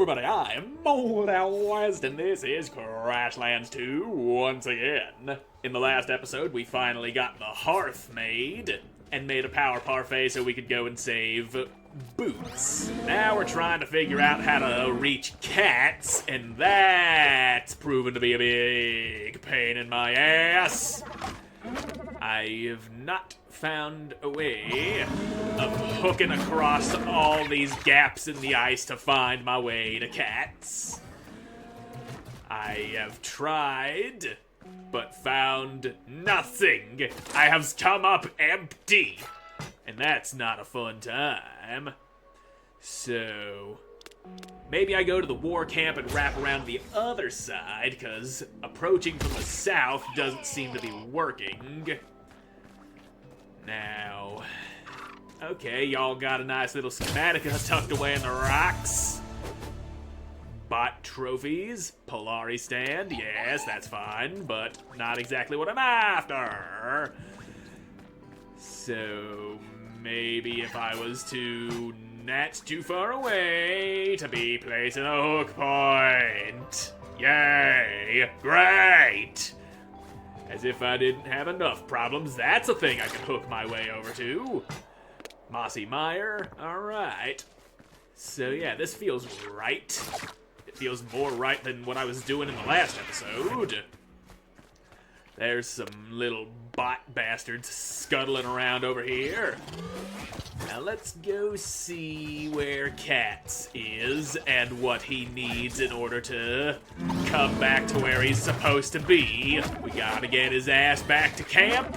everybody, I am Moldy, and this is Crashlands 2 once again. In the last episode, we finally got the hearth made, and made a power parfait so we could go and save Boots. Now we're trying to figure out how to reach cats, and that's proven to be a big pain in my ass. I have not found a way of hooking across all these gaps in the ice to find my way to cats. I have tried, but found nothing. I have come up empty, and that's not a fun time. So maybe I go to the war camp and wrap around the other side, because approaching from the south doesn't seem to be working. Now, okay, y'all got a nice little schematic tucked away in the rocks. Bot trophies, Polari stand, yes, that's fine, but not exactly what I'm after. So maybe if I was to not too far away to be placing a hook point. Yay, great! As if I didn't have enough problems, that's a thing I can hook my way over to. Mossy Mire, alright. So yeah, this feels right. It feels more right than what I was doing in the last episode. There's some little bot bastards scuttling around over here. Now let's go see where Cats is and what he needs in order to come back to where he's supposed to be. We gotta get his ass back to camp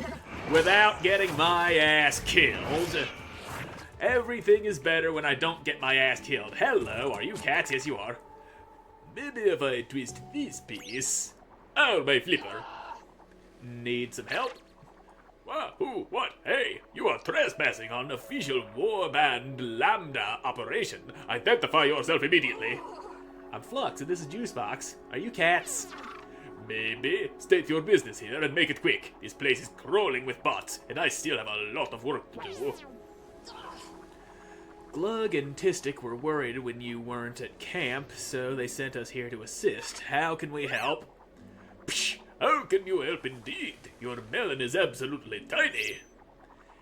without getting my ass killed. Everything is better when I don't get my ass killed. Hello, are you Cats? Yes, you are. Maybe if I twist this piece. Oh, my flipper. Need some help? What? Who? What? Hey, you are trespassing on official warband Lambda operation. Identify yourself immediately. I'm Flux, and this is Juicebox. Are you Cats? Maybe. State your business here and make it quick. This place is crawling with bots, and I still have a lot of work to do. Glug and Tistic were worried when you weren't at camp, so they sent us here to assist. How can we help? Psh! How can you help indeed? Your melon is absolutely tiny.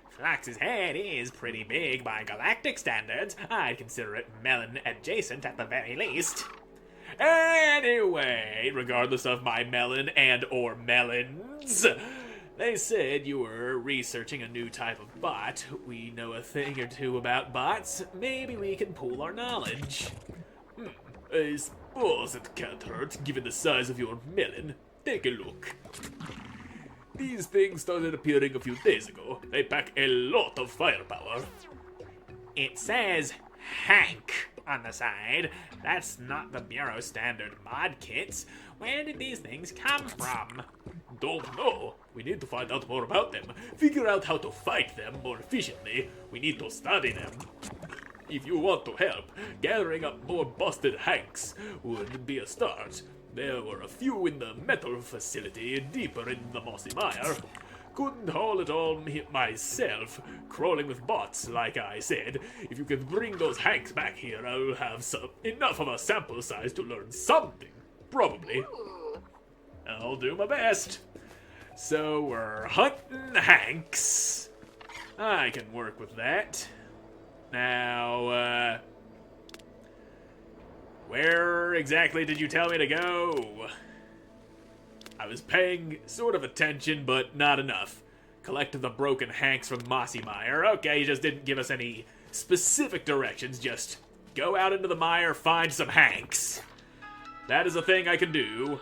Flux's head is pretty big by galactic standards. I'd consider it melon adjacent at the very least. Anyway, regardless of my melon and or melons, they said you were researching a new type of bot. We know a thing or two about bots. Maybe we can pool our knowledge. I suppose it can't hurt, given the size of your melon. Take a look. These things started appearing a few days ago. They pack a lot of firepower. It says Hank on the side. That's not the Bureau standard mod kits. Where did these things come from? Don't know. We need to find out more about them. Figure out how to fight them more efficiently. We need to study them. If you want to help, gathering up more busted Hanks would be a start. There were a few in the metal facility deeper in the mossy mire. Couldn't haul it all myself, crawling with bots, like I said. If you can bring those Hanks back here, I'll have enough of a sample size to learn something. Probably. I'll do my best. So we're hunting Hanks. I can work with that. Now, where exactly did you tell me to go? I was paying sort of attention, but not enough. Collect the broken Hanks from Mossy Mire. Okay, you just didn't give us any specific directions. Just go out into the mire, find some Hanks. That is a thing I can do.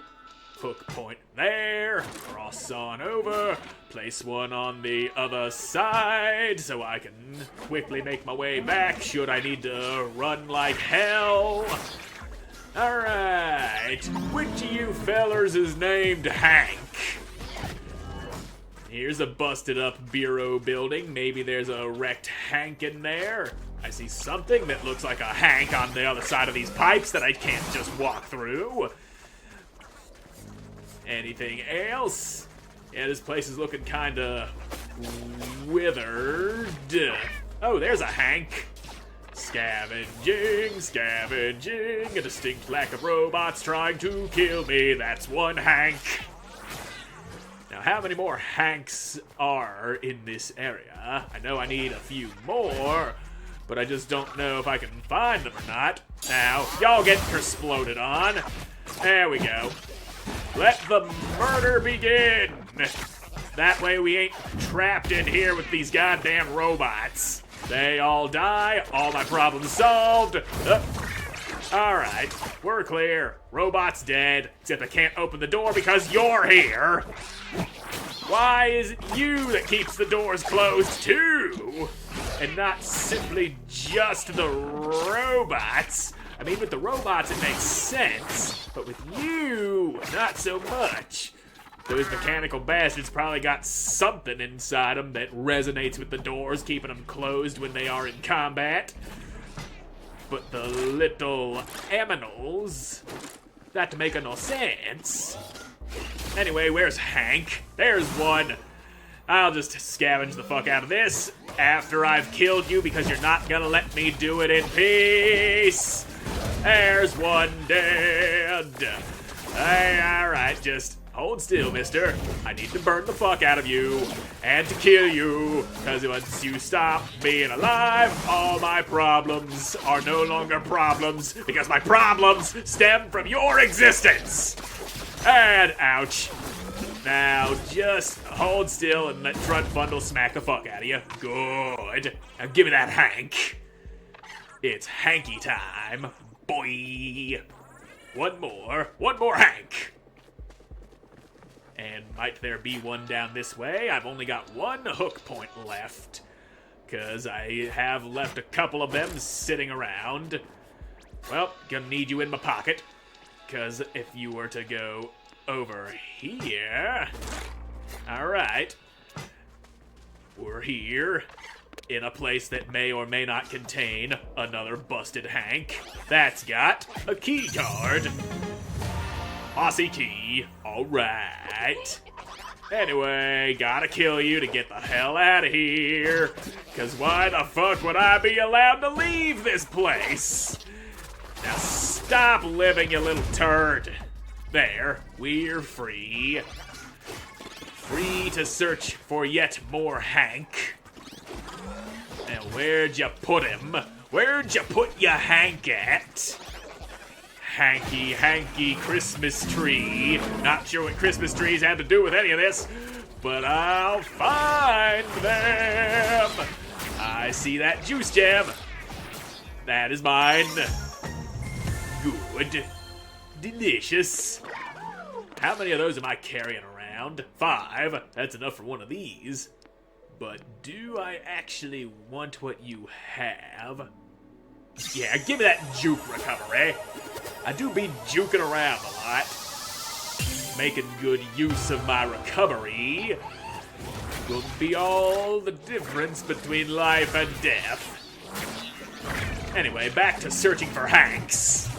Hook point there. Cross on over. Place one on the other side so I can quickly make my way back should I need to run like hell. Alright, which of you fellers is named Hank? Here's a busted up bureau building. Maybe there's a wrecked Hank in there. I see something that looks like a Hank on the other side of these pipes that I can't just walk through. Anything else? Yeah, this place is looking kinda withered. Oh, there's a Hank. Scavenging, scavenging, a distinct lack of robots trying to kill me. That's one Hank. Now, how many more Hanks are in this area? I know I need a few more, but I just don't know if I can find them or not. Now, y'all get exploded on. There we go. Let the murder begin. That way we ain't trapped in here with these goddamn robots. They all die, all my problems solved. Alright, we're clear. Robot's dead, except I can't open the door because you're here. Why is it you that keeps the doors closed too? And not simply just the robots? I mean, with the robots it makes sense, but with you, not so much. Those mechanical bastards probably got something inside them that resonates with the doors, keeping them closed when they are in combat. But the little aminals, that make no sense. Anyway, where's Hank? There's one. I'll just scavenge the fuck out of this after I've killed you because you're not gonna let me do it in peace. There's one dead. Hey, alright, just hold still, mister. I need to burn the fuck out of you and to kill you, because once you stop being alive, all my problems are no longer problems, because my problems stem from your existence. And ouch. Now just hold still and let Front Bundle smack the fuck out of you. Good. Now give me that Hank. It's Hanky time, boy. One more Hank. And might there be one down this way? I've only got one hook point left, because I have left a couple of them sitting around. Well, gonna need you in my pocket, because if you were to go over here... Alright. We're here, in a place that may or may not contain another busted Hank. That's got a key card. Aussie key. Alright. Anyway, gotta kill you to get the hell out of here. Cause why the fuck would I be allowed to leave this place? Now stop living, you little turd. There, we're free. Free to search for yet more Hank. Now where'd you put him? Where'd you put your Hank at? Hanky, hanky Christmas tree. Not sure what Christmas trees had to do with any of this, but I'll find them. I see that juice gem. That is mine. Good. Delicious. How many of those am I carrying around? 5. That's enough for one of these. But do I actually want what you have? Yeah, give me that juke recovery. I do be juking around a lot. Making good use of my recovery will be all the difference between life and death. Anyway, back to searching for Hanks.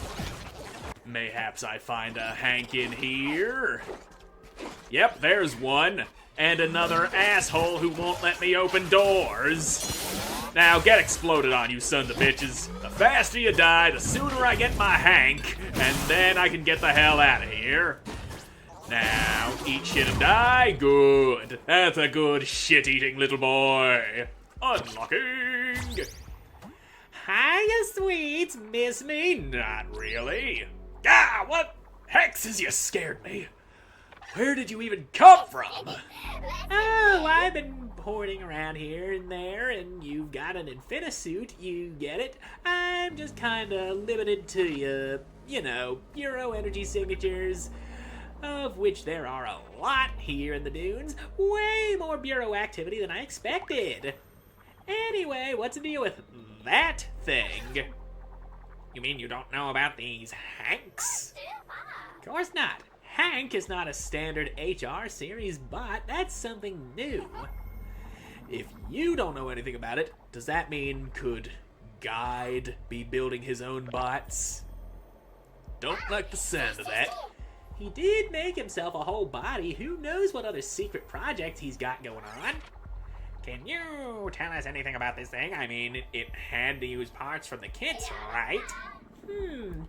Mayhaps I find a Hank in here. Yep, there's one. And another asshole who won't let me open doors. Now get exploded on, you sons of bitches. The faster you die, the sooner I get my Hank, and then I can get the hell out of here. Now, eat shit and die. Good. That's a good shit-eating little boy. Unlocking. Hiya, sweets. Miss me? Not really. Ah, what? Hexes, you scared me. Where did you even come from? Oh, I've been hoarding around here and there, and you've got an Infinisuit, you get it. I'm just kinda limited to, you know, Euro energy signatures, of which there are a lot here in the dunes. Way more Bureau activity than I expected. Anyway, what's the deal with that thing? You mean you don't know about these Hanks? Of course not. Hank is not a standard HR series bot. That's something new. If you don't know anything about it, does that mean could Guide be building his own bots? Don't like the sound of that. He did make himself a whole body. Who knows what other secret projects he's got going on? Can you tell us anything about this thing? I mean, it had to use parts from the kits, right?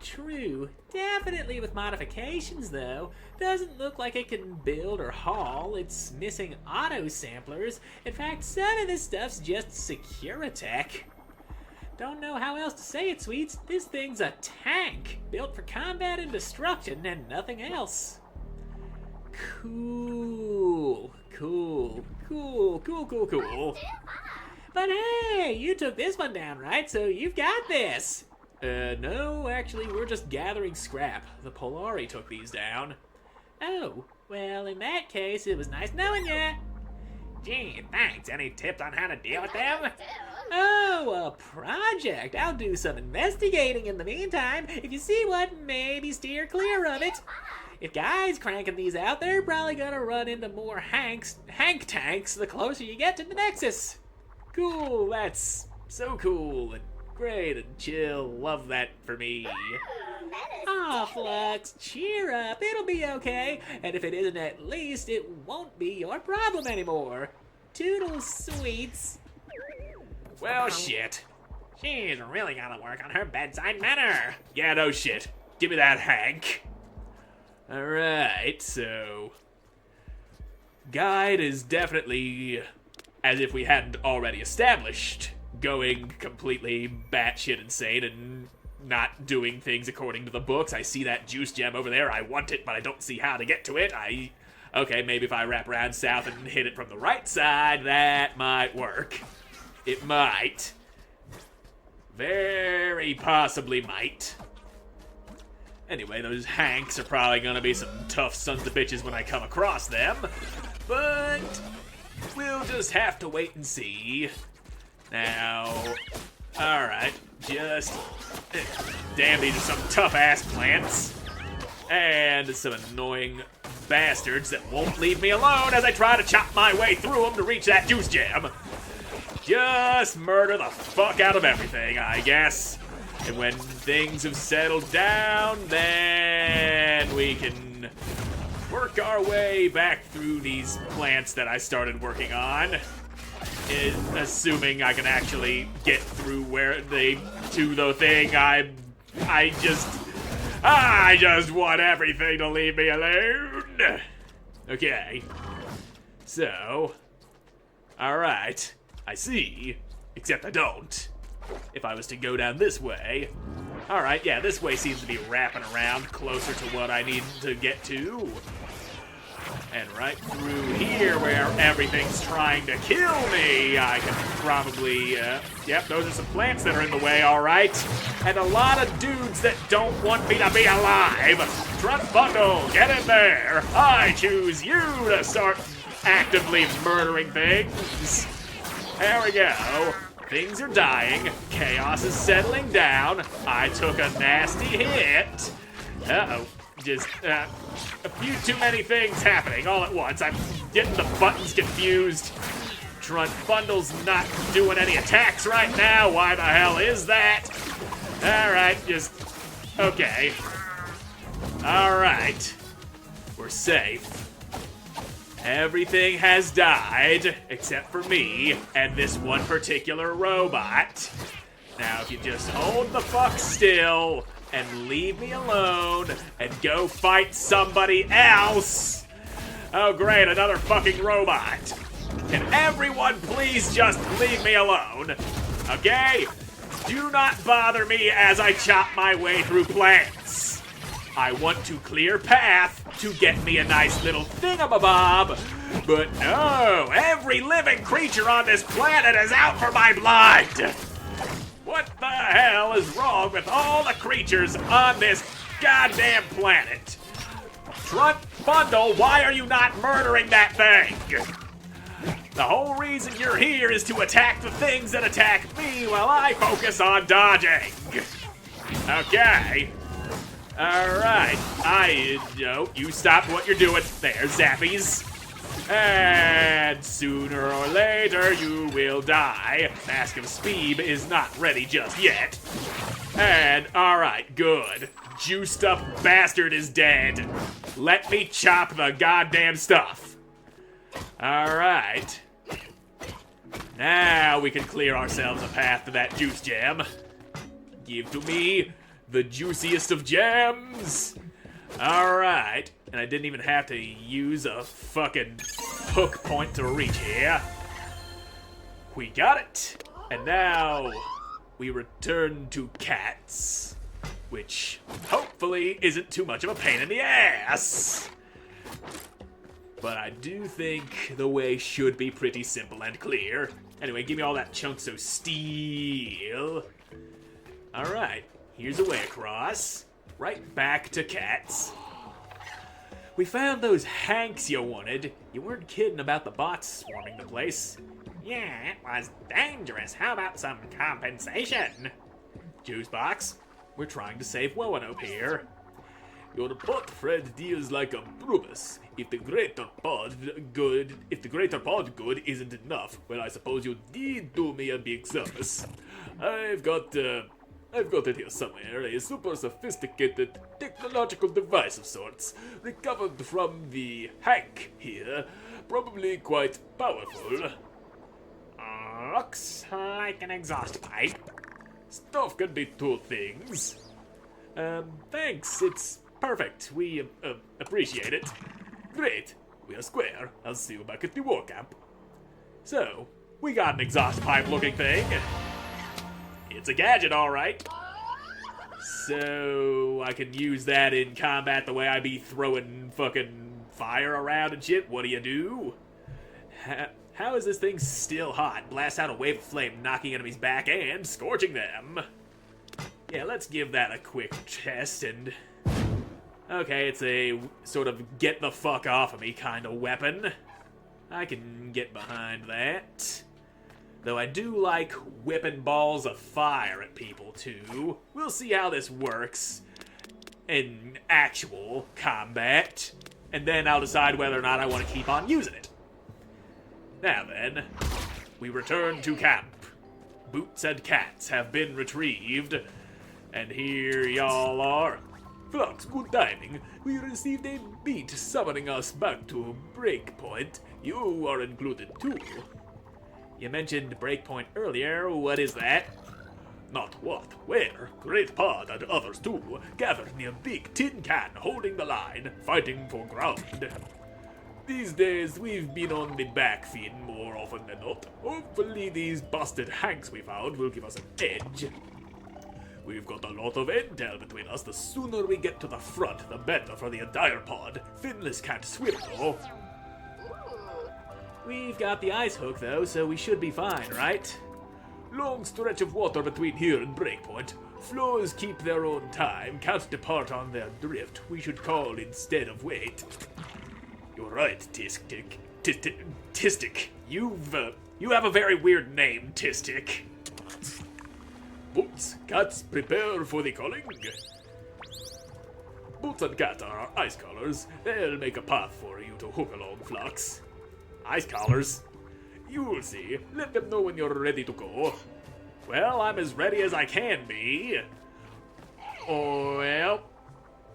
True. Definitely with modifications, though. Doesn't look like it can build or haul. It's missing auto samplers. In fact, some of this stuff's just Securitech. Don't know how else to say it, Sweets. This thing's a tank, built for combat and destruction and nothing else. Cool. But hey, you took this one down, right? So you've got this. No, actually, we're just gathering scrap. The Polari took these down. Oh, well, in that case, it was nice knowing ya. Gee, thanks. Any tips on how to deal with them? Oh, a project. I'll do some investigating in the meantime. If you see one, maybe steer clear of it. If guys cranking these out, they're probably gonna run into more Hank tanks the closer you get to the Nexus. Cool, that's so cool and great and chill. Love that for me. Aw, Flux, cheer up. It'll be okay. And if it isn't, at least it won't be your problem anymore. Toodles, Sweets. Well, shit. She's really gotta work on her bedside manner. Yeah, no shit. Give me that, Hank. Alright, so... Guide is definitely, as if we hadn't already established, going completely batshit insane and not doing things according to the books. I see that juice gem over there. I want it, but I don't see how to get to it. Okay, maybe if I wrap around south and hit it from the right side, that might work. It might. Very possibly might. Anyway, those Hanks are probably gonna be some tough sons of bitches when I come across them. But we'll just have to wait and see. Now, alright, just... Damn, these are some tough-ass plants. And some annoying bastards that won't leave me alone as I try to chop my way through them to reach that juice gem. Just murder the fuck out of everything, I guess. And when things have settled down, then we can work our way back through these plants that I started working on. Assuming I can actually get through where they do the thing. I just want everything to leave me alone. Okay. So, alright. I see. Except I don't. If I was to go down this way. Alright, yeah, this way seems to be wrapping around closer to what I need to get to. And right through here where everything's trying to kill me, I can probably, yep, those are some plants that are in the way, alright. And a lot of dudes that don't want me to be alive. Front bundle, get in there. I choose you to start actively murdering things. There we go. Things are dying. Chaos is settling down. I took a nasty hit. Uh-oh. Just, a few too many things happening all at once. I'm getting the buttons confused. Front bundle's not doing any attacks right now. Why the hell is that? Alright, just... Okay. Alright. We're safe. Everything has died, except for me, and this one particular robot. Now, if you just hold the fuck still, and leave me alone, and go fight somebody else. Oh great, another fucking robot. Can everyone please just leave me alone? Okay? Do not bother me as I chop my way through plants. I want to clear path to get me a nice little thingamabob, but no, every living creature on this planet is out for my blood. What the hell is wrong with all the creatures on this goddamn planet? Front bundle, why are you not murdering that thing? The whole reason you're here is to attack the things that attack me while I focus on dodging. Okay. Alright. No, you stop what you're doing. There, zappies. And sooner or later, you will die. Mask of Speed is not ready just yet. And, alright, good. Juiced up bastard is dead. Let me chop the goddamn stuff. Alright. Now we can clear ourselves a path to that juice gem. Give to me the juiciest of gems. Alright, and I didn't even have to use a fucking hook point to reach here. We got it. And now we return to cats, which hopefully isn't too much of a pain in the ass. But I do think the way should be pretty simple and clear. Anyway, give me all that chunks of steel. Alright, here's a way across. Right back to cats. We found those Hanks you wanted. You weren't kidding about the bots swarming the place. Yeah, it was dangerous. How about some compensation? Juice box, we're trying to save Roanoke here. Your bot friend deals like a Brutus. If the greater pod good isn't enough, well, I suppose you did do me a big service. I've got it here somewhere, a super sophisticated technological device of sorts, recovered from the Hank here, probably quite powerful. Looks like an exhaust pipe. Stuff can be two things. Thanks, it's perfect. We appreciate it. Great, we are square. I'll see you back at the war camp. So, we got an exhaust pipe looking thing. It's a gadget, alright. So, I can use that in combat the way I be throwing fucking fire around and shit. What do? How is this thing still hot? Blast out a wave of flame, knocking enemies back and scorching them. Yeah, let's give that a quick test and... Okay, it's a sort of get the fuck off of me kind of weapon. I can get behind that. Though I do like whipping balls of fire at people too. We'll see how this works in actual combat. And then I'll decide whether or not I want to keep on using it. Now then, we return to camp. Boots and cats have been retrieved. And here y'all are. Flux, good timing. We received a beat summoning us back to Breakpoint. You are included too. You mentioned Breakpoint earlier. What is that? Not what, where. Great Pod and others too gathered near Big Tin Can holding the line, fighting for ground. These days, we've been on the back feed more often than not. Hopefully these busted Hanks we found will give us an edge. We've got a lot of intel between us. The sooner we get to the front, the better for the entire pod. Finless can't swim, though. We've got the ice hook, though, so we should be fine, right? Long stretch of water between here and Breakpoint. Flows keep their own time, can't depart on their drift. We should call instead of wait. You're right, Tistic. Tistic. You have a very weird name, Tistic. Boots, cats, prepare for the calling. Boots and Cat are our ice collars. They'll make a path for you to hook along, Flux. Ice collars? You'll see. Let them know when you're ready to go. Well, I'm as ready as I can be. Oh, well,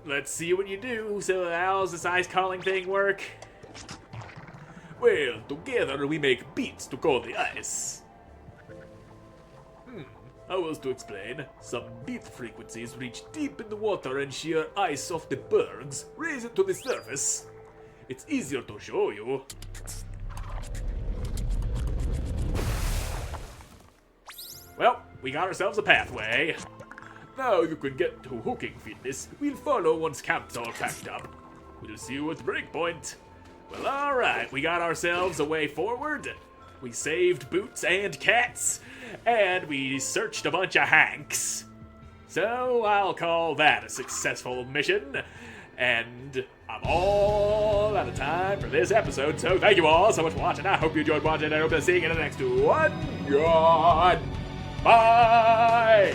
let's see what you do. So how's this ice calling thing work? Well, together we make beats to call the ice. How else to explain? Some beat frequencies reach deep in the water and shear ice off the bergs, raise it to the surface. It's easier to show you. Well, we got ourselves a pathway. Now you can get to hooking fitness. We'll follow once camp's all packed up. We'll see you at Breakpoint. Well, alright, we got ourselves a way forward. We saved Boots and Cats, and we searched a bunch of Hanks. So I'll call that a successful mission. And I'm all out of time for this episode, so thank you all so much for watching. I hope you enjoyed watching, and I hope to see you in the next one. Bye!